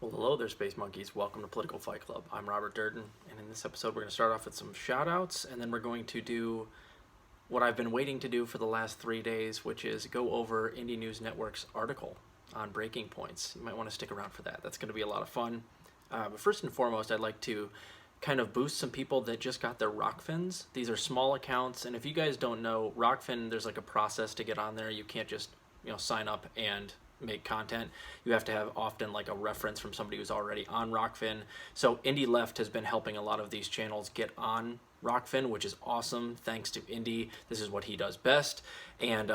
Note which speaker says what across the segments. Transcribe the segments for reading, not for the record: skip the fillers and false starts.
Speaker 1: Well, hello there, Space Monkeys. Welcome to Political Fight Club. I'm Robert Durden, and in this episode, we're going to start off with some shout outs, and then we're going to do what I've been waiting to do for the last 3 days, which is go over Indie News Network's article on breaking points. You might want to stick around for that. That's going to be a lot of fun. But first and foremost, I'd like to kind of boost some people that just got their Rokfins. These are small accounts, and if you guys don't know, Rokfin, there's like a process to get on there. You can't just sign up and make content. You have to have often like a reference from somebody who's already on Rokfin. So Indie Left has been helping a lot of these channels get on Rokfin, which is awesome. Thanks to Indie. This is what he does best. And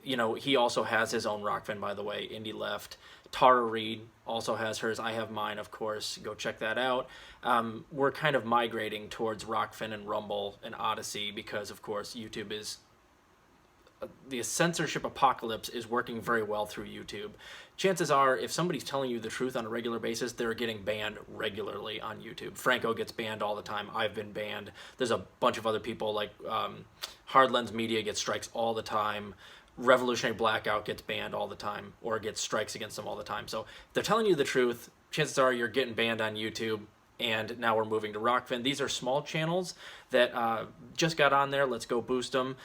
Speaker 1: he also has his own Rokfin, by the way, Indie Left. Tara Reid also has hers. I have mine, of course. Go check that out. We're kind of migrating towards Rokfin and Rumble and Odyssey because, of course, YouTube is the censorship apocalypse is working very well through YouTube. Chances are, if somebody's telling you the truth on a regular basis, they're getting banned regularly on YouTube. Franco gets banned all the time. I've been banned. There's a bunch of other people like Hard Lens Media gets strikes all the time. Revolutionary Blackout gets banned all the time or gets strikes against them all the time. So if they're telling you the truth, chances are you're getting banned on YouTube. And now we're moving to Rokfin. These are small channels that just got on there. Let's go boost them.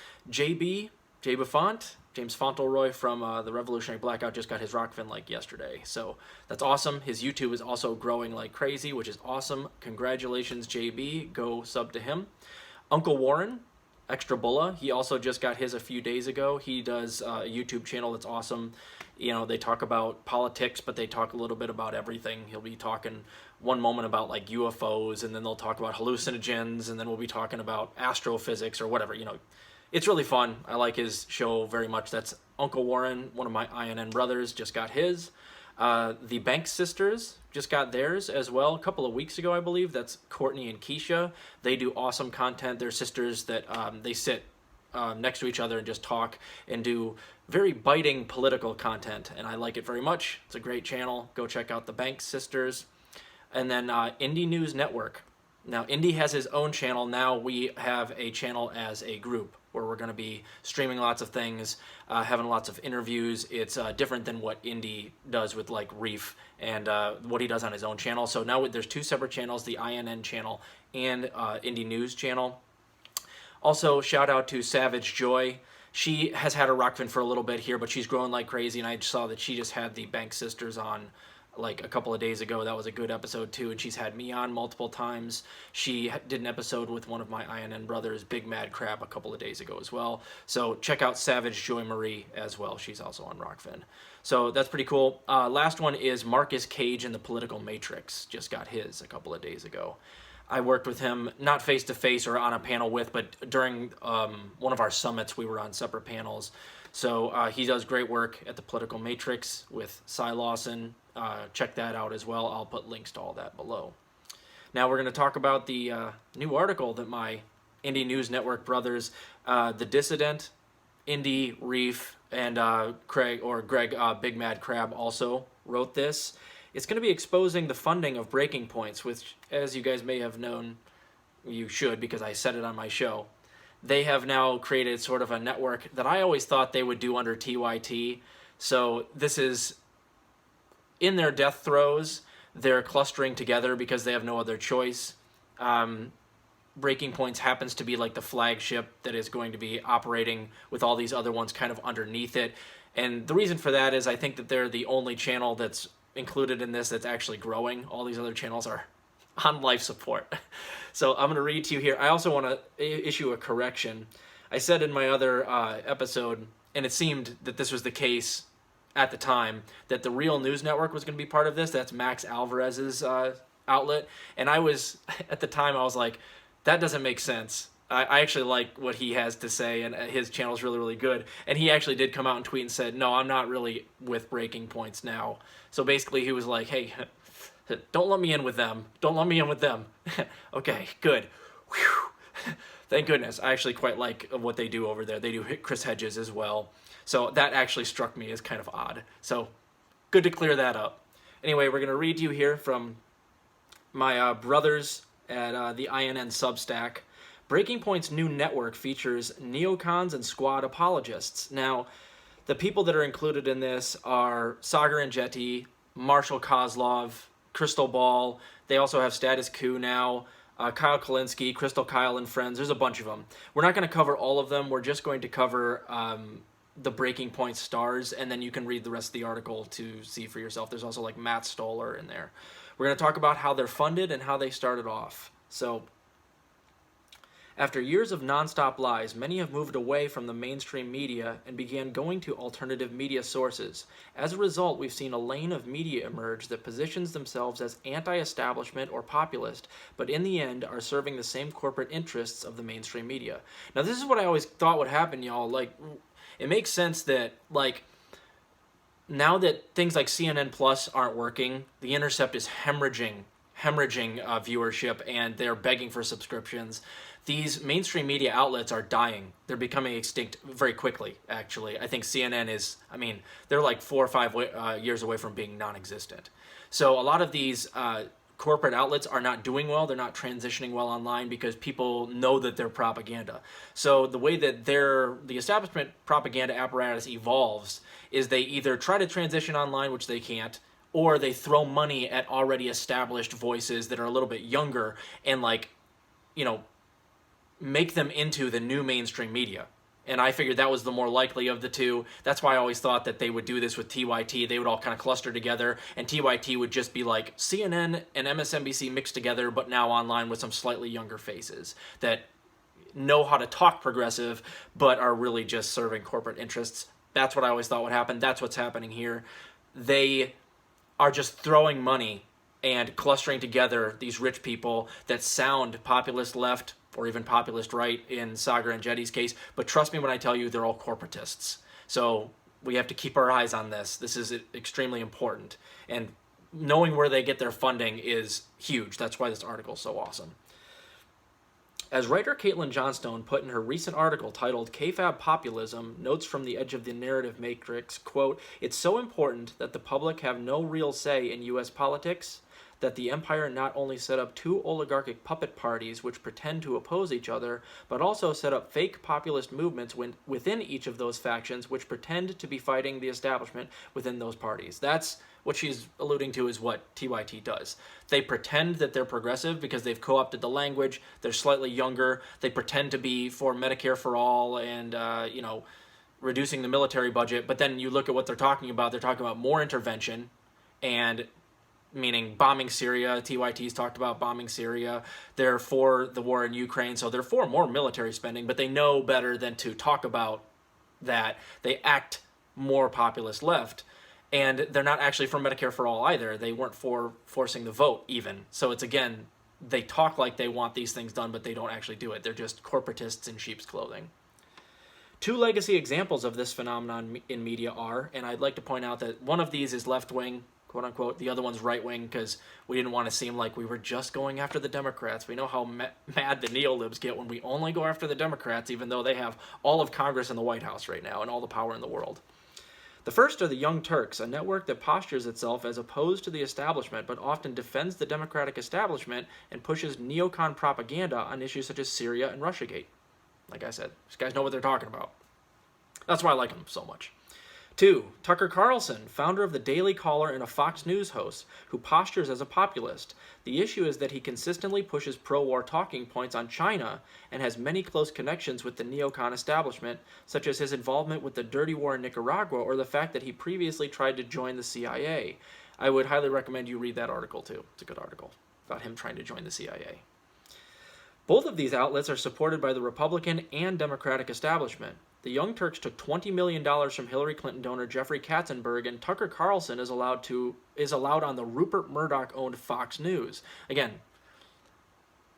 Speaker 1: James Fauntleroy from the Revolutionary Blackout just got his Rokfin like yesterday. So that's awesome. His YouTube is also growing like crazy, which is awesome. Congratulations, JB. Go sub to him. Uncle Warren, Extra Bulla, he also just got his a few days ago. He does a YouTube channel that's awesome. They talk about politics, but they talk a little bit about everything. He'll be talking one moment about like UFOs, and then they'll talk about hallucinogens, and then we'll be talking about astrophysics or whatever, It's really fun. I like his show very much. That's Uncle Warren, one of my INN brothers, just got his. The Banks sisters just got theirs as well a couple of weeks ago, I believe. That's Courtney and Keisha. They do awesome content. They're sisters that they sit next to each other and just talk and do very biting political content, and I like it very much. It's a great channel. Go check out the Banks sisters. And then Indie News Network. Now, Indie has his own channel. Now we have a channel as a group where we're going to be streaming lots of things, having lots of interviews. It's different than what Indie does with like Reef and what he does on his own channel. So now there's two separate channels, the INN channel and Indie News channel. Also, shout out to Savage Joy. She has had a Rokfin for a little bit here, but she's growing like crazy, and I saw that she just had the Bank Sisters on like a couple of days ago. That was a good episode too, and she's had me on multiple times. She did an episode with one of my INN brothers, Big Mad Crab, a couple of days ago as well. So check out Savage Joy Marie as well. She's also on Rokfin. So that's pretty cool. Last one is Marcus Cage in the Political Matrix. Just got his a couple of days ago. I worked with him, not face-to-face or on a panel with, but during one of our summits, we were on separate panels. So he does great work at the Political Matrix with Cy Lawson. Check that out as well. I'll put links to all that below. Now we're going to talk about the new article that my Indie News Network brothers, The Dissident, Indie, Reef, and Greg Big Mad Crab also wrote this. It's going to be exposing the funding of breaking points, which, as you guys may have known, you should because I said it on my show. They have now created sort of a network that I always thought they would do under TYT. So this is in their death throes. They're clustering together because they have no other choice. Breaking Points happens to be like the flagship that is going to be operating with all these other ones kind of underneath it. And the reason for that is I think that they're the only channel that's included in this that's actually growing. All these other channels are on life support. So I'm going to read to you here. I also want to issue a correction. I said in my other episode, and it seemed that this was the case at the time, that the Real News Network was going to be part of this. That's Max Alvarez's outlet. And at the time, I was like, that doesn't make sense. I actually like what he has to say, and his channel is really, really good. And he actually did come out and tweet and said, no, I'm not really with Breaking Points now. So basically he was like, hey, don't let me in with them. Don't let me in with them. Okay, good. Whew. Thank goodness. I actually quite like what they do over there. They do Chris Hedges as well. So that actually struck me as kind of odd. So good to clear that up. Anyway, we're going to read you here from my brothers at the INN Substack. Breaking Point's new network features neocons and squad apologists. Now, the people that are included in this are Sagar and Jetty, Marshall Kozlov, Crystal Ball. They also have Status Coup now. Kyle Kalinske, Crystal Kyle and Friends. There's a bunch of them. We're not going to cover all of them. We're just going to cover the Breaking Point stars, and then you can read the rest of the article to see for yourself. There's also like Matt Stoller in there. We're going to talk about how they're funded and how they started off. So, after years of nonstop lies, many have moved away from the mainstream media and began going to alternative media sources. As a result, we've seen a lane of media emerge that positions themselves as anti-establishment or populist, but in the end are serving the same corporate interests of the mainstream media. Now, this is what I always thought would happen, y'all. Like, it makes sense that, like, now that things like CNN Plus aren't working, The Intercept is hemorrhaging viewership, and they're begging for subscriptions. These mainstream media outlets are dying. They're becoming extinct very quickly, actually. I think CNN is, they're like 4 or 5 years away from being non-existent. So a lot of these corporate outlets are not doing well. They're not transitioning well online because people know that they're propaganda. So the way that the establishment propaganda apparatus evolves is they either try to transition online, which they can't, or they throw money at already established voices that are a little bit younger and, like, make them into the new mainstream media. And I figured that was the more likely of the two. That's why I always thought that they would do this with TYT. They would all kind of cluster together, and TYT would just be like CNN and MSNBC mixed together, but now online with some slightly younger faces that know how to talk progressive, but are really just serving corporate interests. That's what I always thought would happen. That's what's happening here. They are just throwing money and clustering together these rich people that sound populist left or even populist right in Sagar and Jetty's case. But trust me when I tell you, they're all corporatists. So we have to keep our eyes on this. This is extremely important. And knowing where they get their funding is huge. That's why this article is so awesome. As writer Caitlin Johnstone put in her recent article titled KFAB Populism, Notes from the Edge of the Narrative Matrix, quote, "It's so important that the public have no real say in U.S. politics, that the empire not only set up two oligarchic puppet parties which pretend to oppose each other, but also set up fake populist movements within each of those factions which pretend to be fighting the establishment within those parties." That's what she's alluding to, is what TYT does. They pretend that they're progressive because they've co-opted the language. They're slightly younger. They pretend to be for Medicare for all and, reducing the military budget. But then you look at what they're talking about. They're talking about more intervention, and meaning bombing Syria. TYT's talked about bombing Syria. They're for the war in Ukraine, so they're for more military spending, but they know better than to talk about that. They act more populist left. And they're not actually for Medicare for all either. They weren't for forcing the vote even. So it's, again, they talk like they want these things done, but they don't actually do it. They're just corporatists in sheep's clothing. Two legacy examples of this phenomenon in media are, and I'd like to point out that one of these is left-wing, quote-unquote, the other one's right-wing, because we didn't want to seem like we were just going after the Democrats. We know how mad the neolibs get when we only go after the Democrats, even though they have all of Congress and the White House right now and all the power in the world. The first are the Young Turks, a network that postures itself as opposed to the establishment, but often defends the democratic establishment and pushes neocon propaganda on issues such as Syria and Russiagate. Like I said, these guys know what they're talking about. That's why I like them so much. 2. Tucker Carlson, founder of the Daily Caller and a Fox News host, who postures as a populist. The issue is that he consistently pushes pro-war talking points on China and has many close connections with the neocon establishment, such as his involvement with the dirty war in Nicaragua or the fact that he previously tried to join the CIA. I would highly recommend you read that article too. It's a good article about him trying to join the CIA. Both of these outlets are supported by the Republican and Democratic establishment. The Young Turks took $20 million from Hillary Clinton donor Jeffrey Katzenberg, and Tucker Carlson is allowed on the Rupert Murdoch-owned Fox News. Again,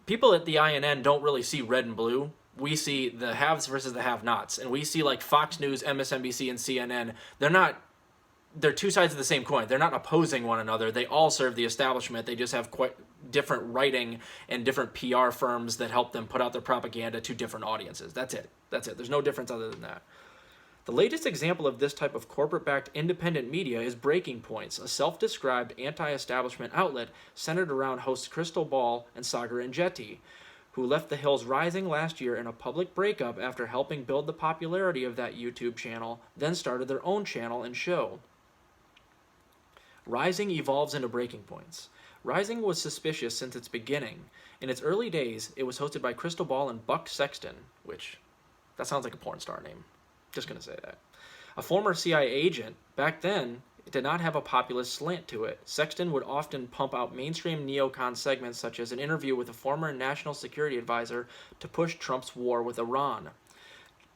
Speaker 1: people at the INN don't really see red and blue. We see the haves versus the have-nots, and we see like Fox News, MSNBC, and CNN. They're two sides of the same coin. They're not opposing one another. They all serve the establishment. They just have quite different writing and different PR firms that help them put out their propaganda to different audiences. That's it. There's no difference other than that. The latest example of this type of corporate-backed independent media is Breaking Points, a self-described anti-establishment outlet centered around hosts Crystal Ball and Sagar and Jetty, who left the Hills Rising last year in a public breakup after helping build the popularity of that YouTube channel, then started their own channel and show. Rising evolves into breaking points. Rising was suspicious since its beginning. In its early days, it was hosted by Crystal Ball and Buck Sexton, which, that sounds like a porn star name. Just gonna say that. A former CIA agent, back then, it did not have a populist slant to it. Sexton would often pump out mainstream neocon segments such as an interview with a former national security advisor to push Trump's war with Iran.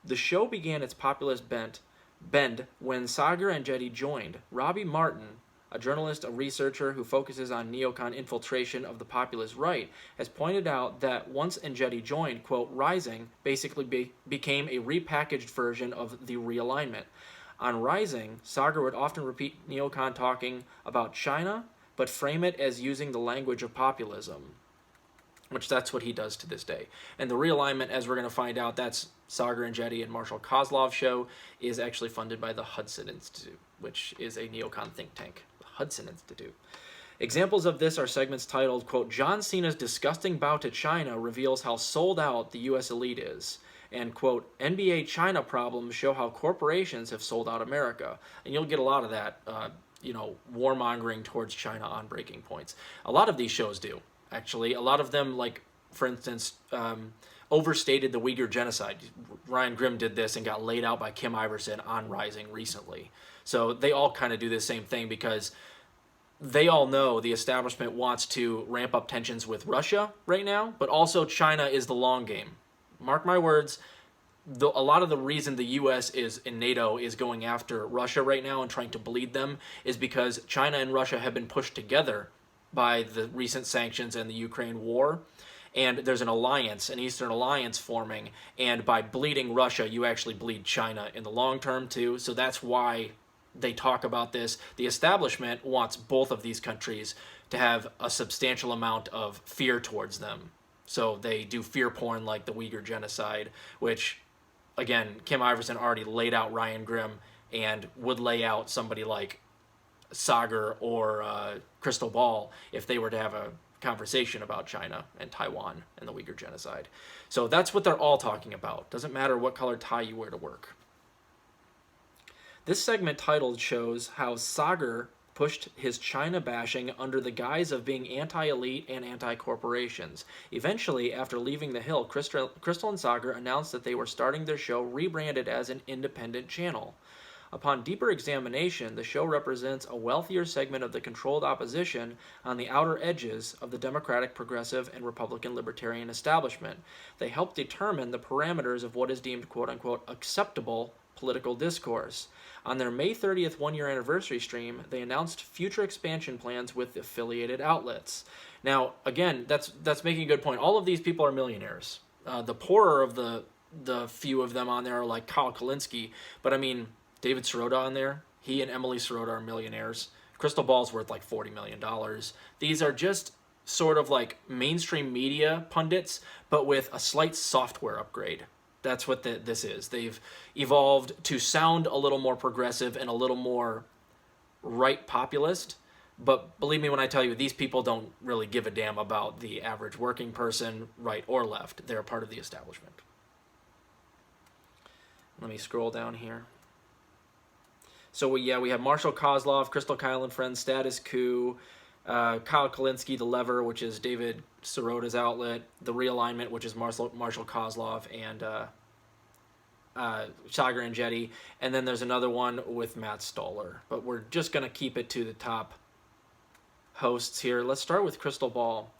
Speaker 1: The show began its populist bend when Sagar and Jetty joined. Robbie Martin, a journalist, a researcher who focuses on neocon infiltration of the populist right, has pointed out that once Enjeti joined, quote, Rising basically became a repackaged version of the realignment. On Rising, Sagar would often repeat neocon talking about China, but frame it as using the language of populism, which that's what he does to this day. And the realignment, as we're going to find out, that's Sagar and Jetty and Marshall Kozlov show, is actually funded by the Hudson Institute, which is a neocon think tank. The Hudson Institute. Examples of this are segments titled, quote, John Cena's disgusting bow to China reveals how sold out the U.S. elite is. And, quote, NBA China problems show how corporations have sold out America. And you'll get a lot of that, warmongering towards China on breaking points. A lot of these shows do, actually. A lot of them, like, for instance, overstated the Uyghur genocide. Ryan Grimm did this and got laid out by Kim Iverson on Rising recently. So they all kind of do the same thing because they all know the establishment wants to ramp up tensions with Russia right now, but also China is the long game. Mark my words, a lot of the reason the U.S. is in NATO is going after Russia right now and trying to bleed them is because China and Russia have been pushed together by the recent sanctions and the Ukraine war. And there's an alliance, an Eastern alliance forming. And by bleeding Russia, you actually bleed China in the long term too. So that's why they talk about this. The establishment wants both of these countries to have a substantial amount of fear towards them. So they do fear porn like the Uyghur genocide, which, again, Kim Iverson already laid out Ryan Grimm and would lay out somebody like Sagar or Crystal Ball if they were to have a conversation about China and Taiwan and the Uyghur genocide. So that's what they're all talking about. Doesn't matter what color tie you wear to work. This segment titled shows how Sagar pushed his China bashing under the guise of being anti-elite and anti-corporations. Eventually, after leaving the Hill, Crystal and Sagar announced that they were starting their show rebranded as an independent channel. Upon deeper examination, the show represents a wealthier segment of the controlled opposition on the outer edges of the Democratic, Progressive, and Republican Libertarian establishment. They help determine the parameters of what is deemed quote-unquote acceptable political discourse. On their May 30th one-year anniversary stream, they announced future expansion plans with affiliated outlets. Now, again, that's making a good point. All of these people are millionaires. The poorer of the few of them on there are like Kyle Kalinske, but I mean, David Sirota on there, he and Emily Sirota are millionaires. Crystal Ball's worth like $40 million. These are just sort of like mainstream media pundits, but with a slight software upgrade. That's what this is. They've evolved to sound a little more progressive and a little more right populist. But believe me when I tell you, these people don't really give a damn about the average working person, right or left. They're a part of the establishment. Let me scroll down here. So we have Marshall Kozlov, Crystal Kyle and Friends, Status Coup, Kyle Kalinske, The Lever, which is David Sirota's outlet, The Realignment, which is Marshall Kozlov, and Sagar and Jetty. And then there's another one with Matt Stoller. But we're just going to keep it to the top hosts here. Let's start with Crystal Ball.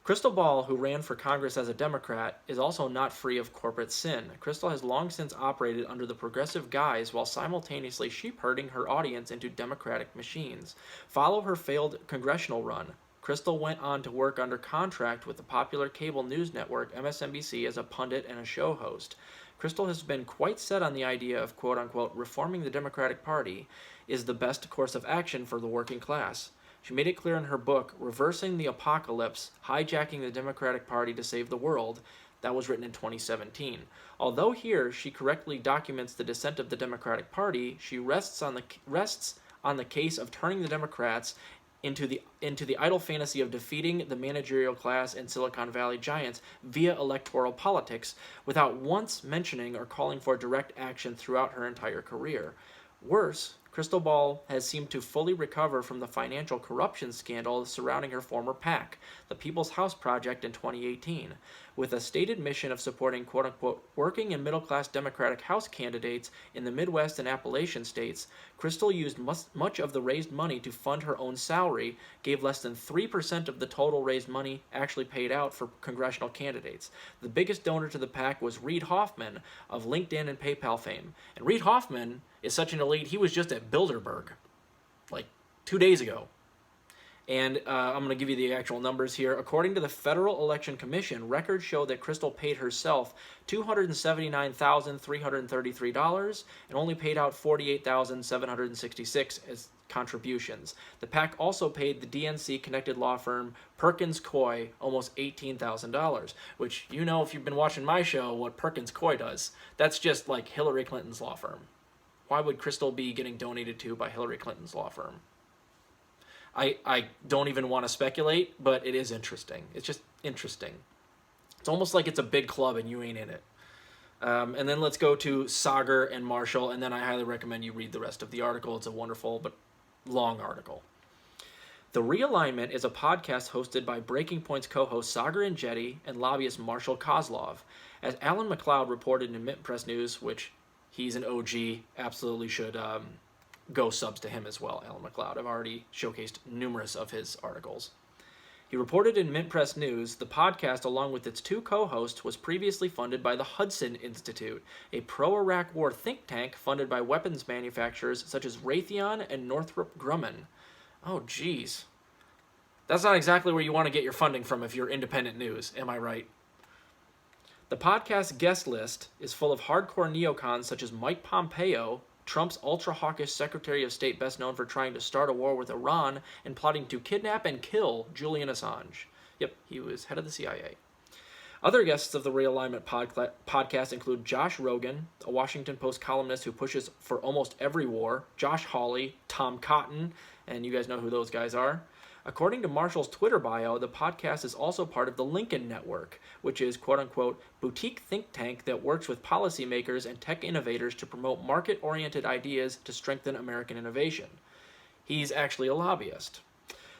Speaker 1: Crystal Ball, who ran for Congress as a Democrat, is also not free of corporate sin. Crystal has long since operated under the progressive guise while simultaneously sheep-herding her audience into Democratic machines. Follow her failed congressional run. Crystal went on to work under contract with the popular cable news network MSNBC as a pundit and a show host. Crystal has been quite set on the idea of quote-unquote reforming the Democratic Party is the best course of action for the working class. She made it clear in her book, Reversing the Apocalypse, Hijacking the Democratic Party to Save the World, that was written in 2017. Although here she correctly documents the descent of the Democratic Party, she rests on the case of turning the Democrats into the idle fantasy of defeating the managerial class and Silicon Valley giants via electoral politics without once mentioning or calling for direct action throughout her entire career. Worse, Crystal Ball has seemed to fully recover from the financial corruption scandal surrounding her former PAC, the People's House Project, in 2018. With a stated mission of supporting quote-unquote working and middle-class Democratic House candidates in the Midwest and Appalachian states, Crystal used much of the raised money to fund her own salary, gave less than 3% of the total raised money actually paid out for congressional candidates. The biggest donor to the PAC was Reid Hoffman of LinkedIn and PayPal fame. And Reid Hoffman is such an elite, he was just at Bilderberg like 2 days ago. And I'm going to give you the actual numbers here. According to the Federal Election Commission, records show that Crystal paid herself $279,333 and only paid out $48,766 as contributions. The PAC also paid the DNC-connected law firm Perkins Coie almost $18,000, which, you know, if you've been watching my show, what Perkins Coie does. That's just like Hillary Clinton's law firm. Why would Crystal be getting donated to by Hillary Clinton's law firm? I don't even want to speculate, but it is interesting. It's just interesting. It's almost like it's a big club and you ain't in it. And then let's go to Saagar and Marshall, and then I highly recommend you read the rest of the article. It's a wonderful but long article. The Realignment is a podcast hosted by Breaking Point's co-hosts Saagar Enjeti and lobbyist Marshall Kozlov. As Alan McLeod reported in Mint Press News, which he's an OG, absolutely should go subs to him as well, Alan McLeod. I've already showcased numerous of his articles. He reported in Mint Press News, the podcast, along with its two co-hosts, was previously funded by the Hudson Institute, a pro-Iraq war think tank funded by weapons manufacturers such as Raytheon and Northrop Grumman. Oh, geez. That's not exactly where you want to get your funding from if you're independent news, am I right? The podcast guest list is full of hardcore neocons such as Mike Pompeo, Trump's ultra-hawkish Secretary of State best known for trying to start a war with Iran and plotting to kidnap and kill Julian Assange. Yep, he was head of the CIA. Other guests of the Realignment podcast include Josh Rogan, a Washington Post columnist who pushes for almost every war, Josh Hawley, Tom Cotton, and you guys know who those guys are. According to Marshall's Twitter bio, the podcast is also part of the Lincoln Network, which is, quote-unquote, boutique think tank that works with policymakers and tech innovators to promote market-oriented ideas to strengthen American innovation. He's actually a lobbyist.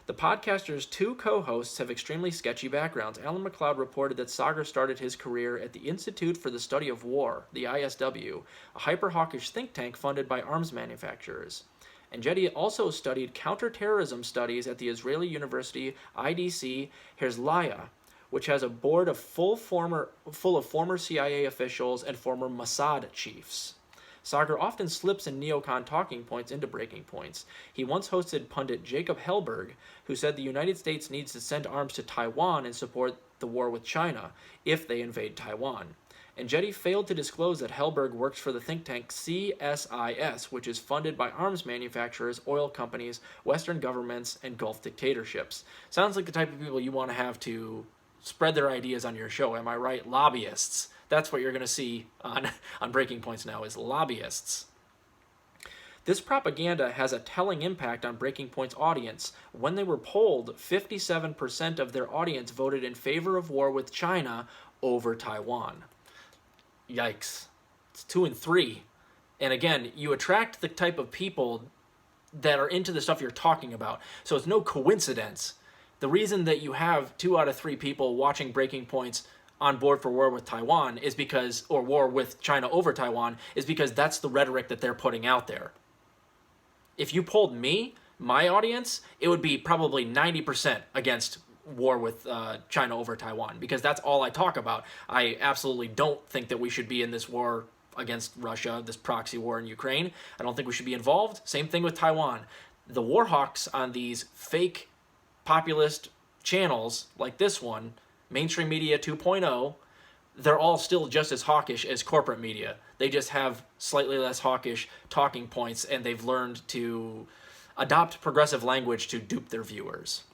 Speaker 1: The podcaster's two co-hosts have extremely sketchy backgrounds. Alan McLeod reported that Saagar started his career at the Institute for the Study of War, the ISW, a hyper-hawkish think tank funded by arms manufacturers. Enjeti also studied counterterrorism studies at the Israeli University IDC Herzliya, which has a board of full of former CIA officials and former Mossad chiefs. Saagar often slips in neocon talking points into breaking points. He once hosted pundit Jacob Hellberg, who said the United States needs to send arms to Taiwan and support the war with China if they invade Taiwan. Enjeti failed to disclose that Hellberg works for the think tank CSIS, which is funded by arms manufacturers, oil companies, Western governments, and Gulf dictatorships. Sounds like the type of people you want to have to spread their ideas on your show, am I right? Lobbyists. That's what you're going to see on Breaking Points now, is lobbyists. This propaganda has a telling impact on Breaking Point's audience. When they were polled, 57% of their audience voted in favor of war with China over Taiwan. Yikes. It's 2 and 3. And again, you attract the type of people that are into the stuff you're talking about. So it's no coincidence. The reason that you have 2 out of 3 people watching Breaking Points on board for war with Taiwan is because, or war with China over Taiwan, is because that's the rhetoric that they're putting out there. If you polled me, my audience, it would be probably 90% against war with China over Taiwan, because that's all I talk about. I absolutely don't think that we should be in this war against Russia, this proxy war in Ukraine. I don't think we should be involved. Same thing with Taiwan. The war hawks on these fake populist channels like this one, Mainstream Media 2.0, they're all still just as hawkish as corporate media. They just have slightly less hawkish talking points, and they've learned to adopt progressive language to dupe their viewers.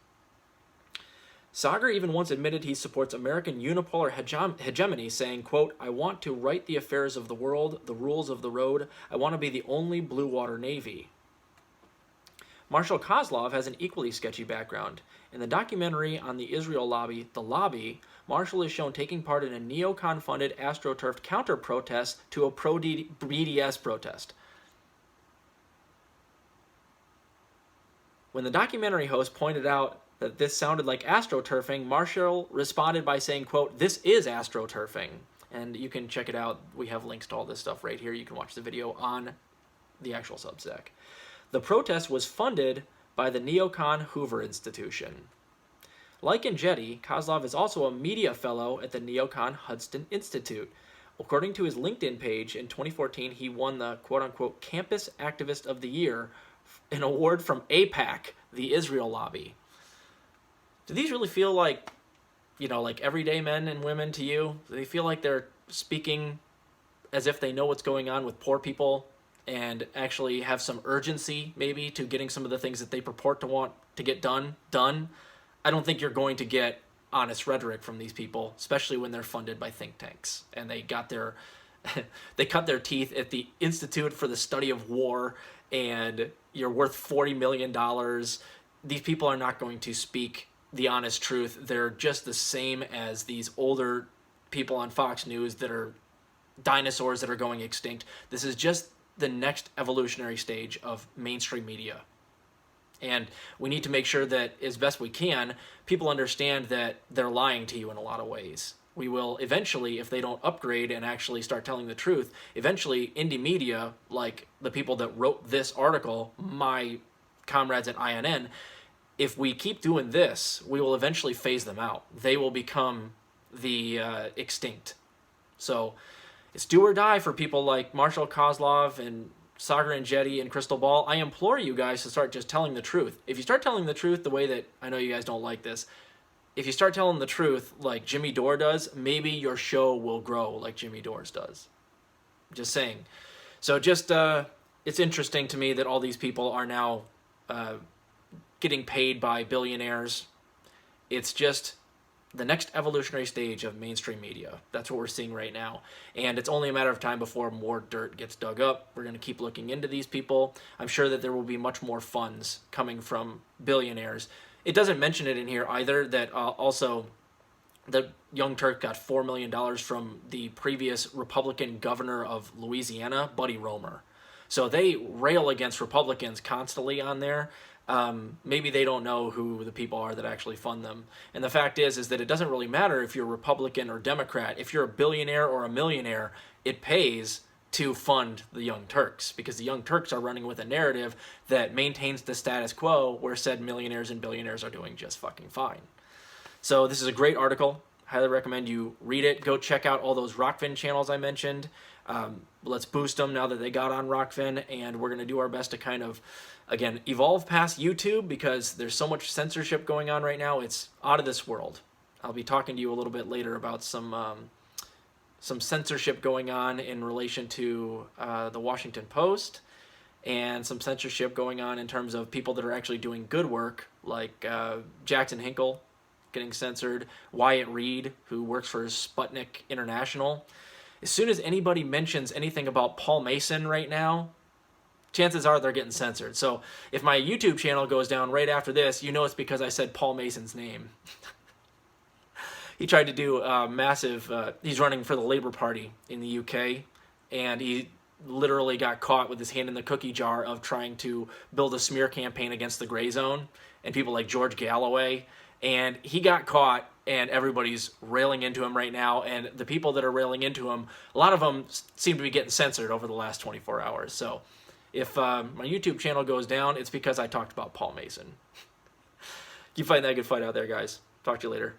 Speaker 1: Saagar even once admitted he supports American unipolar hegemony, saying, quote, I want to write the affairs of the world, the rules of the road. I want to be the only blue water navy. Marshall Kozlov has an equally sketchy background. In the documentary on the Israel lobby, The Lobby, Marshall is shown taking part in a neocon-funded AstroTurf counter-protest to a pro-BDS protest. When the documentary host pointed out that this sounded like astroturfing, Marshall responded by saying, quote, "This is astroturfing." And you can check it out. We have links to all this stuff right here. You can watch the video on the actual Substack. The protest was funded by the Neocon Hoover Institution. Like Engetti, Kozlov is also a media fellow at the Neocon Hudson Institute. According to his LinkedIn page, in 2014, he won the quote-unquote Campus Activist of the Year, an award from AIPAC, the Israel lobby. Do these really feel like, like everyday men and women to you? Do they feel like they're speaking as if they know what's going on with poor people and actually have some urgency, maybe, to getting some of the things that they purport to want to get done? I don't think you're going to get honest rhetoric from these people, especially when they're funded by think tanks and they got their they cut their teeth at the Institute for the Study of War, and you're worth $40 million. These people are not going to speak the honest truth. They're just the same as these older people on Fox News that are dinosaurs that are going extinct. This is just the next evolutionary stage of mainstream media. And we need to make sure that, as best we can, people understand that they're lying to you in a lot of ways. We will eventually, if they don't upgrade and actually start telling the truth, eventually indie media, like the people that wrote this article, my comrades at INN, if we keep doing this, we will eventually phase them out. They will become the extinct. So it's do or die for people like Marshall Kozlov and Sagar Engetti and Crystal Ball. I implore you guys to start just telling the truth. If you start telling the truth the way that, I know you guys don't like this, if you start telling the truth like Jimmy Dore does, maybe your show will grow like Jimmy Dore's does. Just saying. So just, it's interesting to me that all these people are now getting paid by billionaires. It's just the next evolutionary stage of mainstream media. That's what we're seeing right now. And it's only a matter of time before more dirt gets dug up. We're going to keep looking into these people. I'm sure that there will be much more funds coming from billionaires. It doesn't mention it in here either that also the Young Turk got $4 million from the previous Republican governor of Louisiana, Buddy Roemer. So they rail against Republicans constantly on there. Maybe they don't know who the people are that actually fund them. And the fact is that it doesn't really matter if you're Republican or Democrat. If you're a billionaire or a millionaire, it pays to fund the Young Turks, because the Young Turks are running with a narrative that maintains the status quo where said millionaires and billionaires are doing just fucking fine. So this is a great article. Highly recommend you read it. Go check out all those Rokfin channels I mentioned. Let's boost them now that they got on Rokfin, and we're going to do our best to kind of, again, evolve past YouTube, because there's so much censorship going on right now. It's out of this world. I'll be talking to you a little bit later about some censorship going on in relation to the Washington Post, and some censorship going on in terms of people that are actually doing good work, like Jackson Hinkle getting censored, Wyatt Reed, who works for Sputnik International. As soon as anybody mentions anything about Paul Mason right now, chances are they're getting censored. So if my YouTube channel goes down right after this, you know it's because I said Paul Mason's name. He tried to do a massive, he's running for the Labour Party in the UK, and he literally got caught with his hand in the cookie jar of trying to build a smear campaign against the Grey Zone and people like George Galloway. And he got caught, and everybody's railing into him right now. And the people that are railing into him, a lot of them seem to be getting censored over the last 24 hours. So if my YouTube channel goes down, it's because I talked about Paul Mason. You find that good fight out there, guys. Talk to you later.